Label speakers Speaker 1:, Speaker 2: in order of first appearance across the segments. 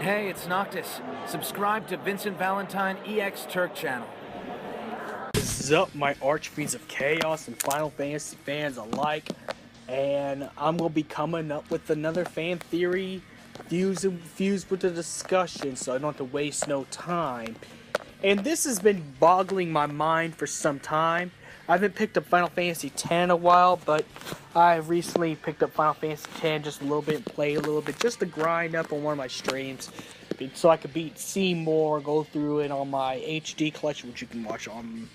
Speaker 1: Hey, it's Noctis. Subscribe to Vincent Valentine EX Turk channel.
Speaker 2: What is up, my archfiends of chaos and Final Fantasy fans alike? And I'm gonna be coming up with another fan theory fused with the discussion, so I don't have to waste no time. And this has been boggling my mind for some time. I haven't picked up Final Fantasy X in a while, but I've recently picked up Final Fantasy X just a little bit and played a little bit just to grind up on one of my streams, so I could beat Seymour, go through it on my HD collection, which you can watch on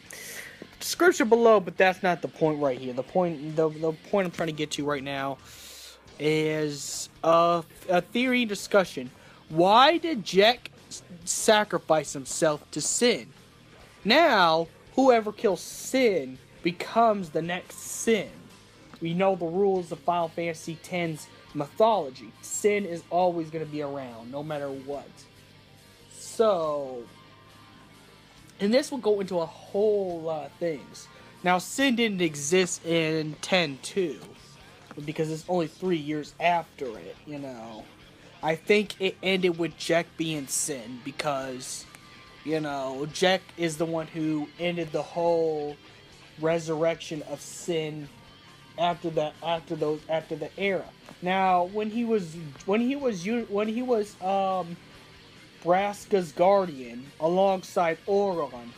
Speaker 2: the description below. But that's not the point right here. The point I'm trying to get to right now is a theory discussion. Why did Jecht sacrifice himself to Sin? Now, whoever kills Sin becomes the next Sin. We know the rules of Final Fantasy X's mythology. Sin is always going to be around, no matter what. So, and this will go into a whole lot of things. Now, Sin didn't exist in 10-2, because it's only 3 years after it, you know. I think it ended with Jecht being Sin, because, you know, Jecht is the one who ended the whole resurrection of Sin after the era. Now, when he was Braska's guardian alongside Auron,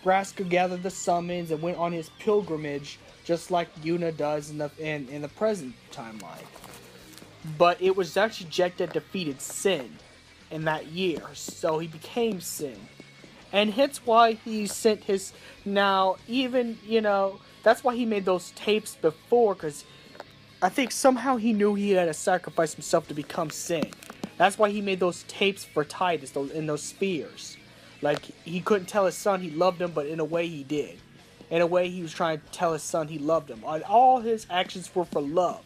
Speaker 2: Braska gathered the summons and went on his pilgrimage, just like Yuna does in the present timeline. But it was actually Jecht that defeated Sin in that year, so he became Sin. And hence why he sent his... Now, even, that's why he made those tapes before, because I think somehow he knew he had to sacrifice himself to become Sin. That's why he made those tapes for Tidus, those spheres. Like, he couldn't tell his son he loved him, but in a way he did. In a way, he was trying to tell his son he loved him. And all his actions were for love.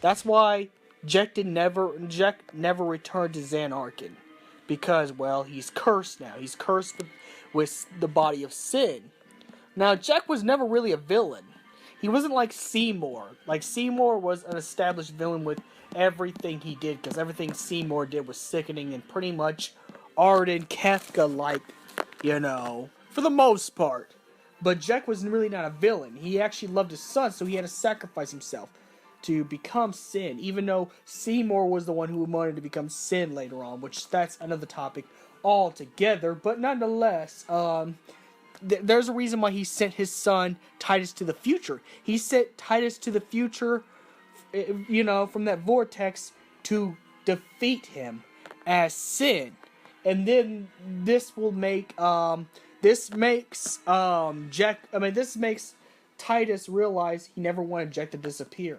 Speaker 2: That's why Jecht never returned to Zanarkand. Because, well, he's cursed now. He's cursed with the body of Sin. Now, Jecht was never really a villain. He wasn't like Seymour. Like, Seymour was an established villain with everything he did, because everything Seymour did was sickening and pretty much Arden Kefka-like, for the most part. But Jecht was really not a villain. He actually loved his son, so he had to sacrifice himself to become Sin, even though Seymour was the one who wanted to become Sin later on, which that's another topic altogether. But nonetheless, there's a reason why he sent his son Tidus to the future. He sent Tidus to the future, from that vortex to defeat him as Sin. And then this will make, this makes Tidus realize he never wanted Jecht to disappear.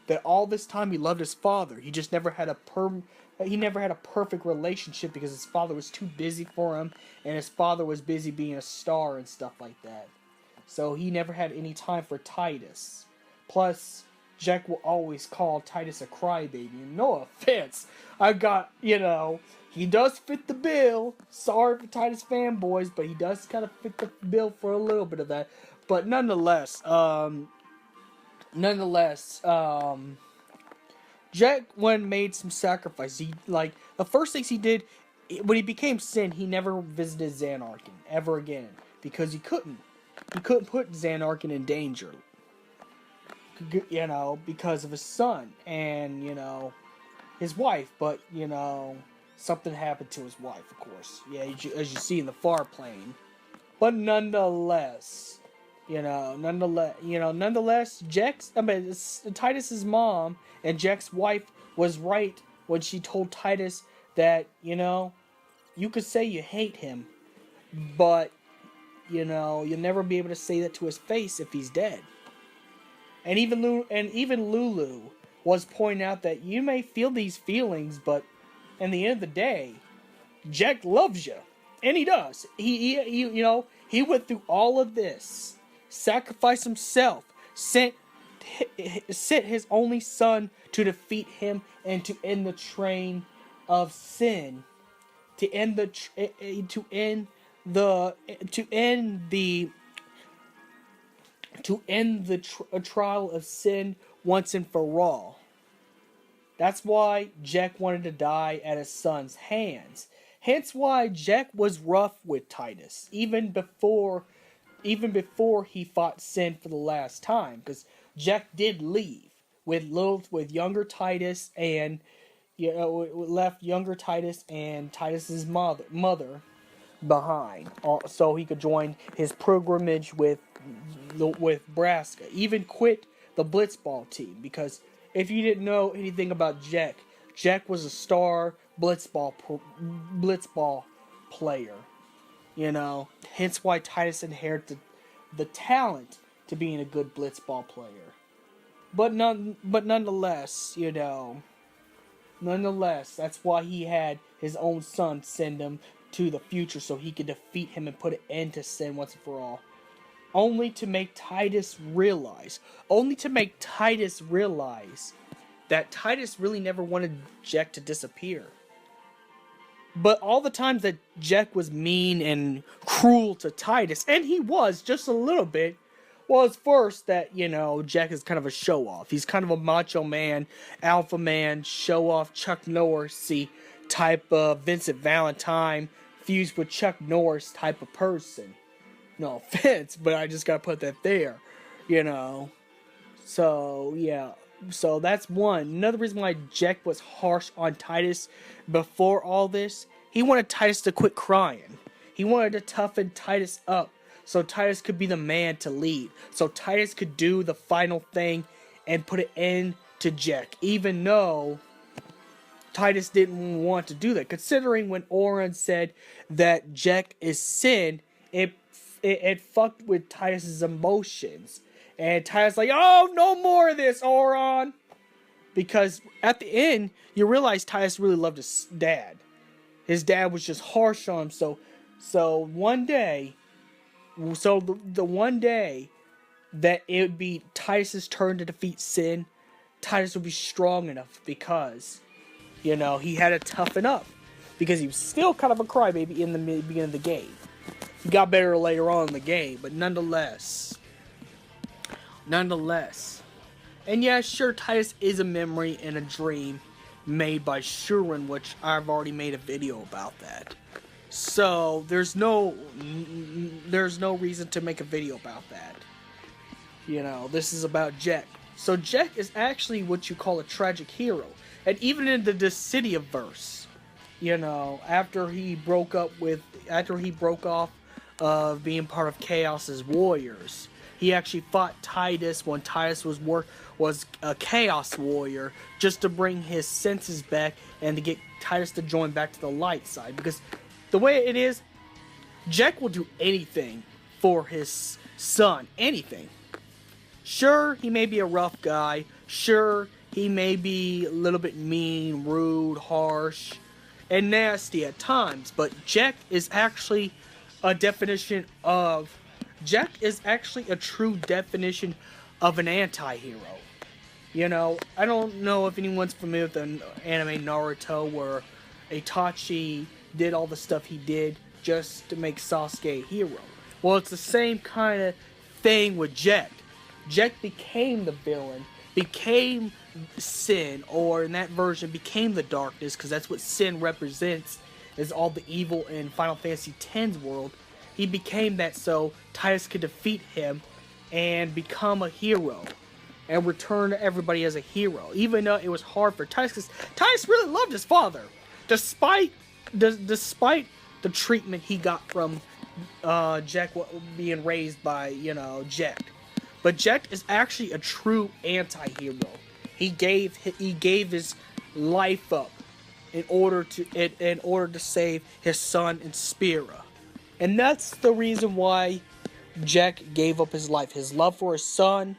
Speaker 2: That all this time he loved his father. He just never had a perfect relationship because his father was too busy for him, and his father was busy being a star and stuff like that. So he never had any time for Tidus. Plus, Jecht will always call Tidus a crybaby. And no offense, he does fit the bill. Sorry for Tidus fanboys, but he does kind of fit the bill for a little bit of that. But nonetheless, Jecht made some sacrifice. The first things he did when he became Sin, he never visited Zanarkand ever again, because he couldn't put Zanarkand in danger, because of his son and his wife. But something happened to his wife, of course, as you see in the far plane. But nonetheless, Tidus's mom and Jecht's wife was right when she told Tidus that, you could say you hate him, but, you'll never be able to say that to his face if he's dead. And even Lulu was pointing out that you may feel these feelings, but in the end of the day, Jecht loves you. And he does. He went through all of this, sacrificed himself, sent his only son to defeat him and to end the train of Sin, to end the trial of Sin once and for all. That's why Jecht wanted to die at his son's hands. Hence why Jecht was rough with Titus, even before he fought Sin for the last time, because Jecht did leave with younger Titus and left younger Titus and Titus's mother behind, so he could join his pilgrimage with Braska. Even quit the Blitzball team, because if you didn't know anything about Jecht, Jecht was a star blitzball player. Hence why Titus inherited the talent to being a good blitzball player. But nonetheless, that's why he had his own son send him to the future so he could defeat him and put an end to Sin once and for all. Only to make Titus realize that Titus really never wanted Jecht to disappear. But all the times that Jecht was mean and cruel to Titus, and he was just a little bit, was first that, Jecht is kind of a show-off. He's kind of a macho man, alpha man, show-off, Chuck Norris-y type of Vincent Valentine fused with Chuck Norris type of person. No offense, but I just gotta put that there, So, yeah. So that's one. Another reason why Jecht was harsh on Titus before all this, he wanted Titus to quit crying. He wanted to toughen Titus up so Titus could be the man to lead. So Titus could do the final thing and put an end to Jecht, even though Titus didn't want to do that. Considering when Oren said that Jecht is sin, it fucked with Titus's emotions. And Titus like, oh, no more of this, Oren. Because at the end, you realize Titus really loved his dad. His dad was just harsh on him. So one day, the one day that it would be Titus's turn to defeat Sin, Titus would be strong enough because, he had to toughen up. Because he was still kind of a crybaby in the beginning of the game. He got better later on in the game, but nonetheless. And yeah, sure, Titus is a memory and a dream made by Shuren, which I've already made a video about that. So there's no reason to make a video about that. This is about Jecht. So Jecht is actually what you call a tragic hero. And even in the Dissidia verse, after he broke off of being part of Chaos's warriors, he actually fought Titus when Titus was a Chaos warrior, just to bring his senses back and to get Titus to join back to the light side. Because the way it is, Jecht will do anything for his son. Anything. Sure, he may be a rough guy. Sure, he may be a little bit mean, rude, harsh, and nasty at times. But Jecht is actually a true definition of an anti-hero. I don't know if anyone's familiar with the anime Naruto, where Itachi did all the stuff he did just to make Sasuke a hero. Well, it's the same kind of thing with Jecht. Jecht became the villain, became Sin, or in that version became the darkness, because that's what Sin represents, is all the evil in Final Fantasy X's world. He became that so Titus could defeat him and become a hero and return to everybody as a hero, even though it was hard for Titus, because Titus really loved his father, despite the treatment he got from Jecht being raised by Jecht. But Jecht is actually a true anti-hero. He gave his life up in order to save his son and Spira. And that's the reason why Jecht gave up his life. His love for his son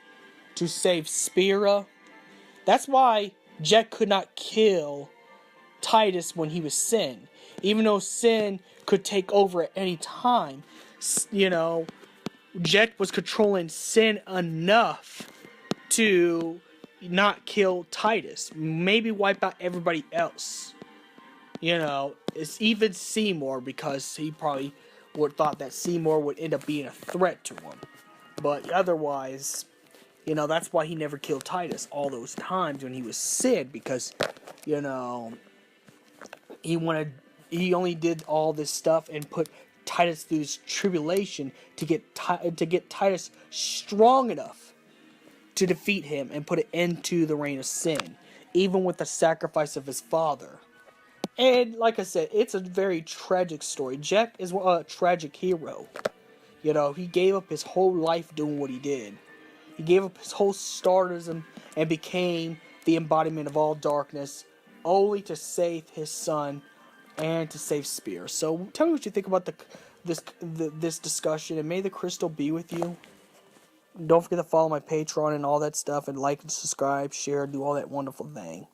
Speaker 2: to save Spira. That's why Jecht could not kill Titus when he was Sin. Even though Sin could take over at any time, Jecht was controlling Sin enough to not kill Titus. Maybe wipe out everybody else. It's even Seymour, because he probably would thought that Seymour would end up being a threat to him. But otherwise, You know, that's why he never killed Titus all those times when he was Sid, because, you know, he only did all this stuff and put Titus through this tribulation to get Titus strong enough to defeat him and put an end to the reign of sin, even with the sacrifice of his father. And like I said, it's a very tragic story. Jecht is a tragic hero. You know, he gave up his whole life doing what he did. He gave up his whole stardom and became the embodiment of all darkness, only to save his son and to save Spear. So tell me what you think about this discussion, and may the crystal be with you. Don't forget to follow my Patreon and all that stuff, and like and subscribe, share, do all that wonderful thing.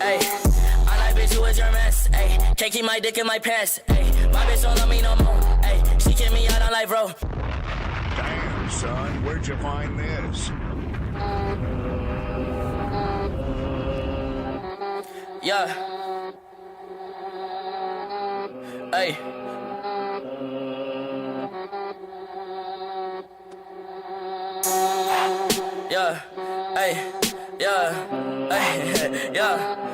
Speaker 3: Ay, I like bitch, you was your mess. Ay, can't keep my dick in my pants. Ay, my bitch don't love me no more. Ay, she kicked me out on life, bro.
Speaker 4: Damn, son, where'd you find this?
Speaker 3: Yeah. Ay. Yeah. Ay. Yeah. Ay. Yeah.